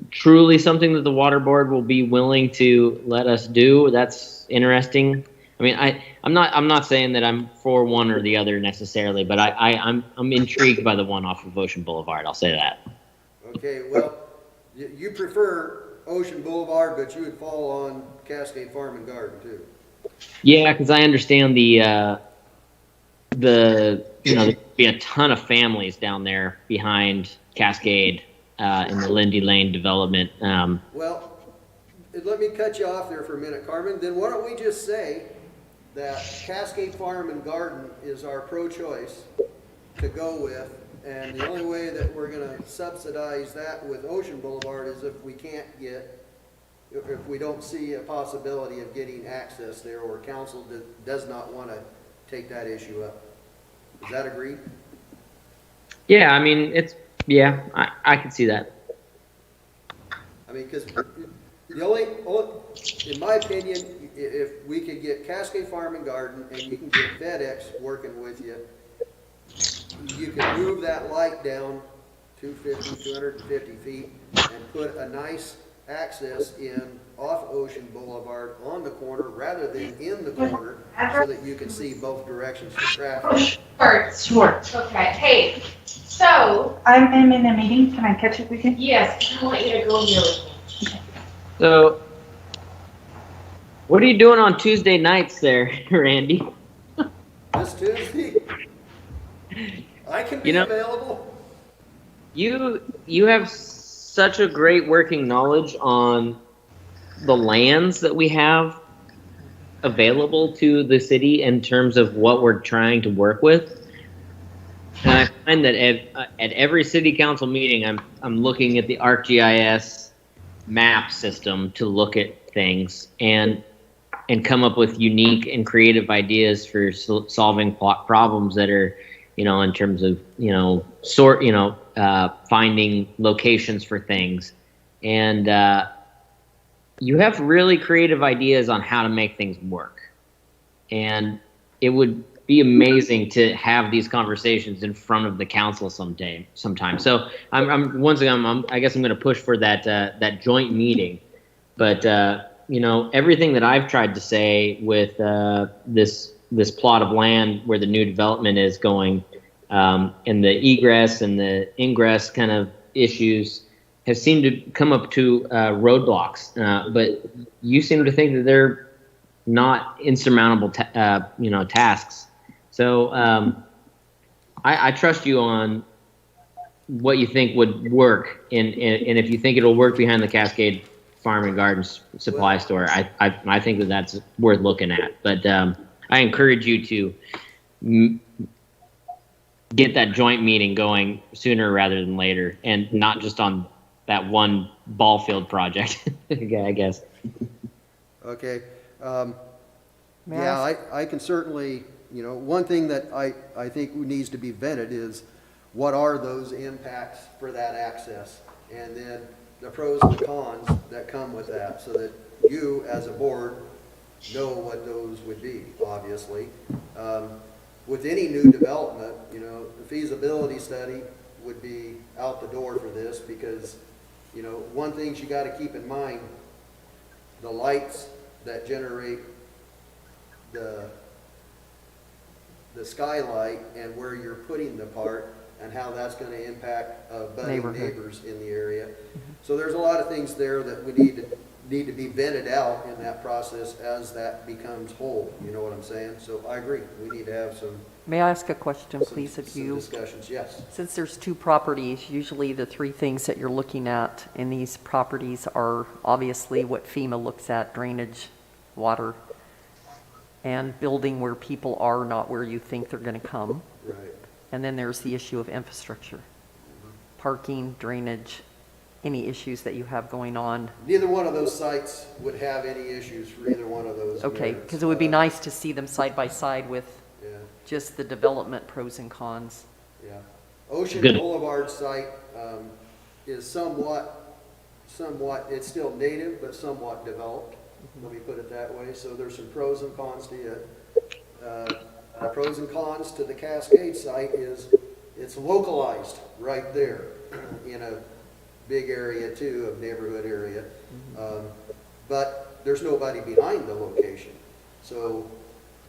truly something that the water board will be willing to let us do, that's interesting. I mean, I'm not saying that I'm for one or the other necessarily, but I'm intrigued by the one off of Ocean Boulevard. I'll say that. Okay, well, you prefer Ocean Boulevard, but you would fall on Cascade Farm and Garden too. Yeah, because I understand the you know, there'd be a ton of families down there behind Cascade in the Lindy Lane development. Well, let me cut you off there for a minute, Carmen. Then why don't we just say that Cascade Farm and Garden is our pro-choice to go with, and the only way that we're going to subsidize that with Ocean Boulevard is if we can't get, if we don't see a possibility of getting access there, or council does not want to take that issue up. Is that agreed? Yeah, I mean, yeah, I can see that. I mean, because the only, in my opinion, if we could get Cascade Farm and Garden and you can get FedEx working with you, you can move that light down 250 feet and put a nice access in off Ocean Boulevard on the corner rather than in the corner, so that you can see both directions of traffic. Sure. Okay. Hey, so, I'm in a meeting. Can I catch up with you? yes, I want you to go here with me. So, what are you doing on Tuesday nights there, Randy? This Tuesday, I can be You know- available. You have such a great working knowledge on the lands that we have available to the city in terms of what we're trying to work with. And I find that at every city council meeting, I'm looking at the ArcGIS map system to look at things and come up with unique and creative ideas for solving problems that are, you know, in terms of, you know, finding locations for things. And you have really creative ideas on how to make things work. And it would be amazing to have these conversations in front of the council sometime. So once again, I guess I'm going to push for that joint meeting. But everything that I've tried to say with this plot of land where the new development is going, and the egress and the ingress kind of issues have seemed to come up to roadblocks. But you seem to think that they're not insurmountable tasks. So I trust you on what you think would work, and if you think it'll work behind the Cascade Farm and Garden Supply Store, I think that's worth looking at. But I encourage you to get that joint meeting going sooner rather than later, and not just on that one ball field project. I guess. Okay. May I Yeah, ask- I can certainly, one thing that I think needs to be vetted is what are those impacts for that access? And then the pros and the cons that come with that, so that you, as a board, know what those would be, obviously. With any new development, the feasibility study would be out the door for this, because, one thing you got to keep in mind, the lights that generate the skylight and where you're putting the park and how that's going to impact budding Neighborhood. neighbors in the area. So there's a lot of things there that we need to be vetted out in that process as that becomes whole. You know what I'm saying? So I agree. We need to have some May I ask a question, please, of some you? discussions. Yes. Since there's two properties, usually the three things that you're looking at in these properties are obviously what FEMA looks at: drainage, water, and building where people are, not where you think they're going to come. Right. And then there's the issue of infrastructure, parking, drainage, any issues that you have going on. Neither one of those sites would have any issues for either one of those. Okay, merits. because it would be nice to see them side by side with Yeah. just the development pros and cons. Yeah. Ocean Good. Boulevard site is somewhat, it's still native, but somewhat developed. Let me put it that way. So there's some pros and cons to it. The pros and cons to the Cascade site is it's localized right there in a big area too, a neighborhood area. But there's nobody behind the location. So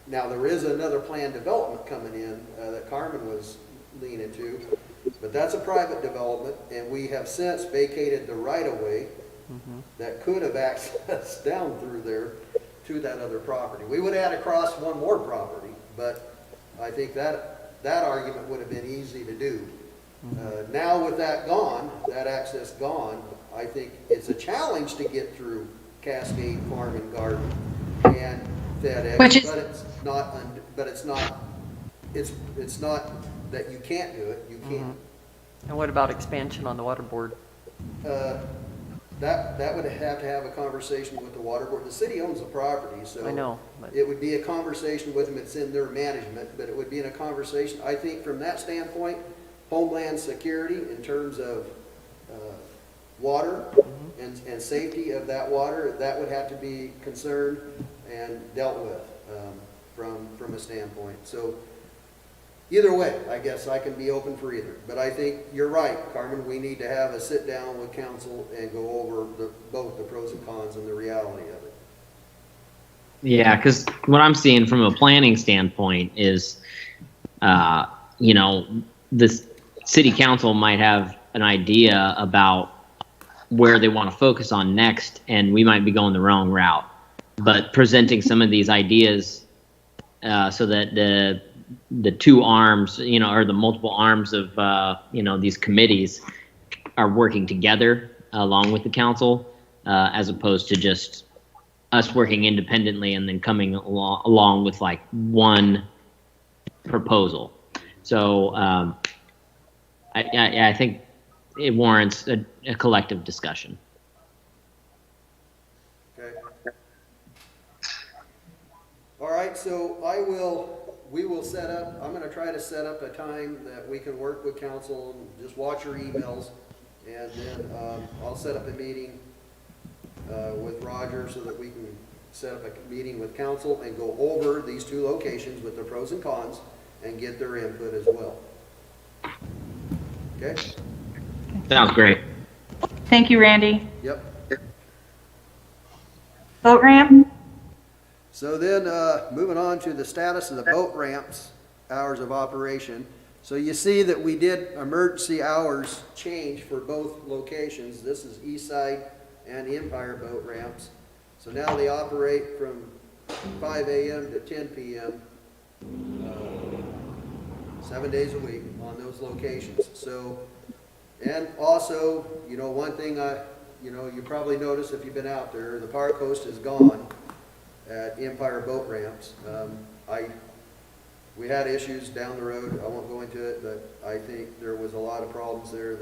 now there is another planned development coming in that Carmen was leaning to, but that's a private development, and we have since vacated the right-of-way that could have accessed down through there to that other property. We would add across one more property, but I think that argument would have been easy to do. Now with that gone, that access gone, I think it's a challenge to get through Cascade Farm and Garden and FedEx, Which is- but it's not that you can't do it, you can. And what about expansion on the water board? That would have to have a conversation with the water board. The city owns the property, so. I know, but- It would be a conversation with them, it's in their management, but it would be in a conversation, I think from that standpoint, Homeland Security in terms of, water and safety of that water, that would have to be concerned and dealt with, from a standpoint. So either way, I guess I can be open for either. But I think you're right, Carmen, we need to have a sit down with council and go over both the pros and cons and the reality of it. Yeah, because what I'm seeing from a planning standpoint is, the city council might have an idea about where they want to focus on next, and we might be going the wrong route. But presenting some of these ideas so that the two arms, or the multiple arms of, these committees are working together along with the council, as opposed to just us working independently and then coming along with like one proposal. So I think it warrants a collective discussion. Okay. All right, so we will set up, I'm gonna try to set up a time that we can work with council and just watch your emails. And then, I'll set up a meeting, with Roger so that we can set up a meeting with council and go over these two locations with the pros and cons and get their input as well. Okay? Sounds great. Thank you, Randy. Yep. Boat ramp? So then, moving on to the status of the boat ramps, hours of operation. So you see that we did emergency hours change for both locations. This is East Side and Empire boat ramps. So now they operate from 5 a.m. to 10 p.m. 7 days a week on those locations. So, and also, you know, one thing you probably noticed if you've been out there, the Park Host is gone at Empire boat ramps. We had issues down the road. I won't go into it, but I think there was a lot of problems there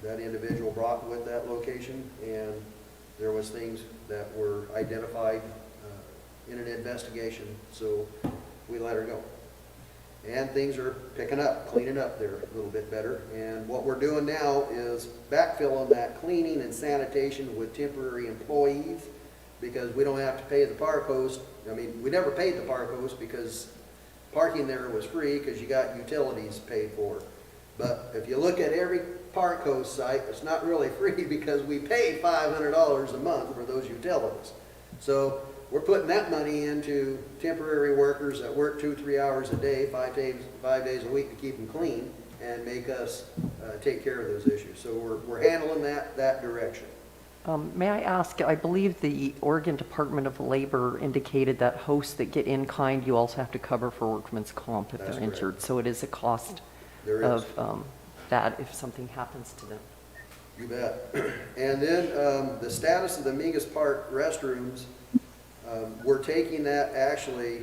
that individual brought with that location, and there was things that were identified in an investigation, so we let her go. And things are picking up, cleaning up there a little bit better. And what we're doing now is backfilling that cleaning and sanitation with temporary employees, because we don't have to pay the park host. I mean, we never paid the park host because parking there was free because you got utilities paid for. But if you look at every park host site, it's not really free because we pay $500 a month for those utilities. So we're putting that money into temporary workers that work 2-3 hours a day, 5 days a week to keep them clean and make us take care of those issues. So we're handling that direction. May I ask, I believe the Oregon Department of Labor indicated that hosts that get in kind, you also have to cover for workman's comp if That's they're correct. injured. So it is a cost There is. of that if something happens to them. You bet. And then the status of the Mingus Park restrooms, we're taking that, actually,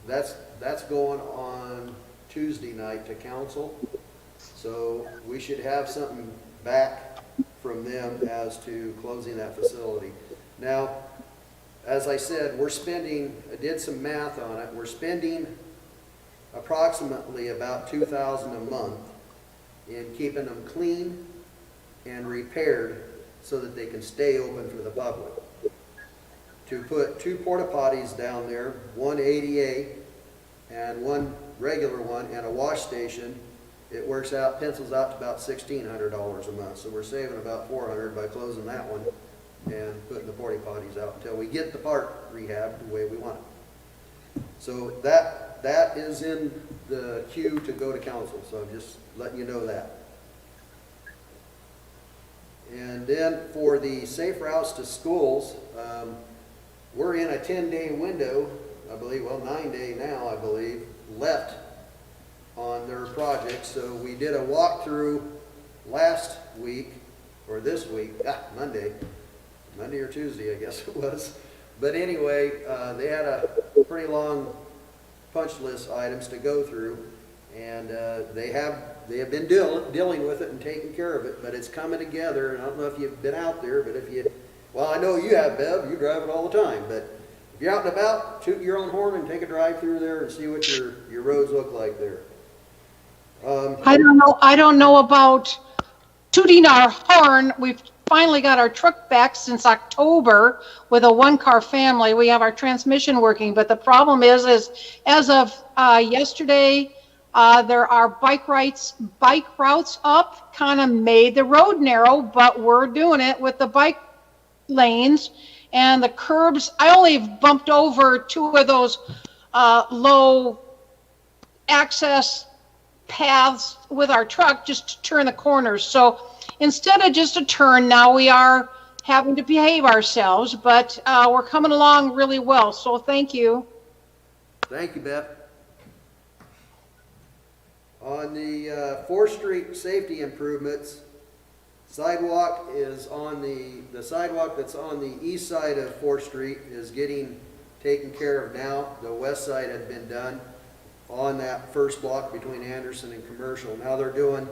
that's going on Tuesday night to council. So we should have something back from them as to closing that facility. Now, as I said, I did some math on it, we're spending approximately about $2,000 a month in keeping them clean and repaired so that they can stay open for the public. To put 2 porta potties down there, one ADA and one regular one, and a wash station, it pencils out to about $1,600 a month. So we're saving about $400 by closing that one and putting the porta potties out until we get the park rehabbed the way we want it. So that is in the queue to go to council, so I'm just letting you know that. And then for the safe routes to schools, we're in a 10-day window, I believe, well, 9-day now, I believe, left on their project. So we did a walkthrough last week, or this week, Monday or Tuesday, I guess it was. But anyway, they had a pretty long punch list items to go through, and they have been dealing with it and taking care of it, but it's coming together. And I don't know if you've been out there, but well, I know you have, Bev, you drive it all the time, but if you're out and about, toot your own horn and take a drive through there and see what your roads look like there. I don't know about tooting our horn. We've finally got our truck back since October with a 1-car family. We have our transmission working, but the problem is as of yesterday, there are bike routes up, kind of made the road narrow, but we're doing it with the bike lanes and the curbs. I only bumped over 2 of those low access paths with our truck just to turn the corners. So instead of just a turn, now we are having to behave ourselves, but we're coming along really well. So thank you. Thank you, Beth. On the 4th Street safety improvements, sidewalk is on the sidewalk that's on the east side of 4th Street is getting taken care of now. The west side had been done on that first block between Anderson and Commercial. Now they're doing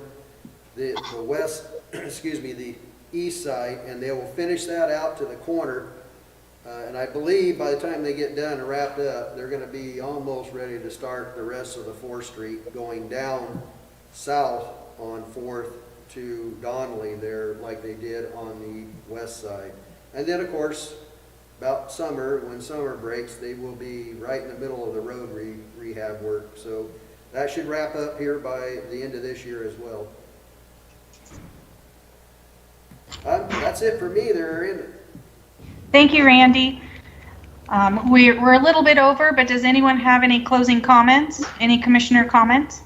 the west, the east side, and they will finish that out to the corner. And I believe by the time they get done and wrapped up, they're going to be almost ready to start the rest of the 4th Street going down south on 4th to Donnelly there like they did on the west side. And then, of course, about summer, when summer breaks, they will be right in the middle of the road rehab work. So that should wrap up here by the end of this year as well. That's it for me there, isn't it? Thank you, Randy. We're a little bit over, but does anyone have any closing comments? Any commissioner comments?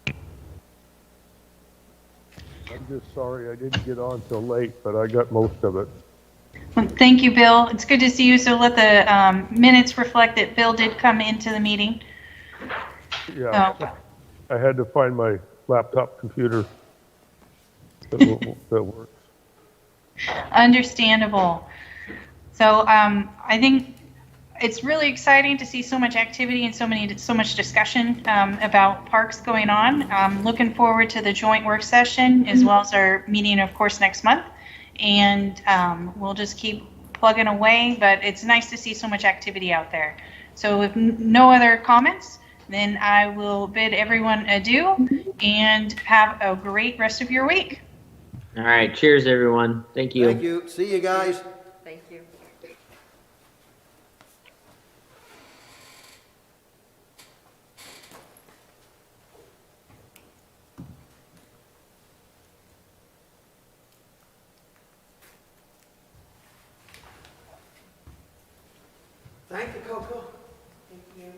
I'm just sorry I didn't get on till late, but I got most of it. Well, thank you, Bill. It's good to see you. So let the minutes reflect that Bill did come into the meeting. Yeah, Oh. I had to find my laptop computer that works. Understandable. So I think it's really exciting to see so much activity and so much discussion about parks going on. Looking forward to the joint work session as well as our meeting, of course, next month. And we'll just keep plugging away, but it's nice to see so much activity out there. So if no other comments, then I will bid everyone adieu and have a great rest of your week. All right. Cheers, everyone. Thank you. Thank you. See you guys. Thank you. Thank you, Coco. Thank you.